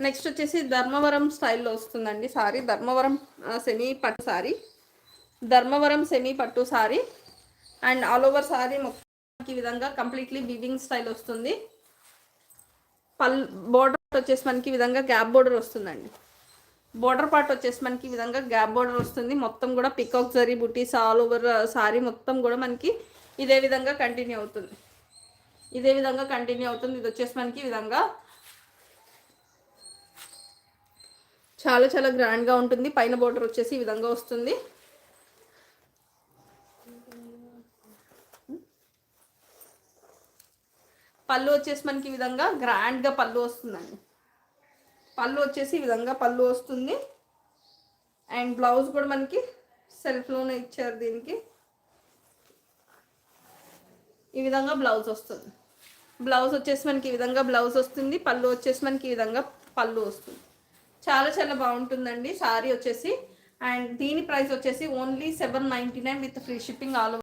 Next వచ్చేసి ధర్మవరం స్టైల్లో వస్తుందండి సారీ. ధర్మవరం సెమీ పట్టు సారీ, ధర్మవరం సెమీ పట్టు sorry. And all over sorry మొత్తం ఈ విధంగా కంప్లీట్లీ వీవింగ్ స్టైల్ వస్తుంది. బోర్డర్ వచ్చేసి మనకి ఈ విధంగా గ్యాప్ బోర్డర్ వస్తుందండి. బోర్డర్ పార్ట్ వచ్చేసి మనకి ఈ విధంగా గ్యాప్ బోర్డర్ వస్తుంది. మొత్తం కూడా పికాక్ జరీ బుటీస్ ఆల్ ఓవర్ సారీ మొత్తం కూడా మనకి ఇదే విధంగా కంటిన్యూ అవుతుంది. ఇదే విధంగా కంటిన్యూ అవుతుంది. ఇది వచ్చేసి మనకి ఈ విధంగా చాలా చాలా గ్రాండ్గా ఉంటుంది. పైన బోర్డర్ వచ్చేసి ఈ విధంగా వస్తుంది. పళ్ళు వచ్చేసి మనకి ఈ విధంగా గ్రాండ్గా పళ్ళు వస్తుందండి. పళ్ళు వచ్చేసి ఈ విధంగా పళ్ళు వస్తుంది. అండ్ బ్లౌజ్ కూడా మనకి సెల్ఫ్లోనే ఇచ్చారు. దీనికి ఈ విధంగా బ్లౌజ్ వస్తుంది. బ్లౌజ్ వచ్చేసి మనకి ఈ విధంగా బ్లౌజ్ వస్తుంది. పళ్ళు వచ్చేసి మనకి ఈ విధంగా పళ్ళు వస్తుంది. చాలా చాలా బాగుంటుందండి సారీ వచ్చేసి. అండ్ దీని ప్రైస్ వచ్చేసి only 799 with free shipping all over.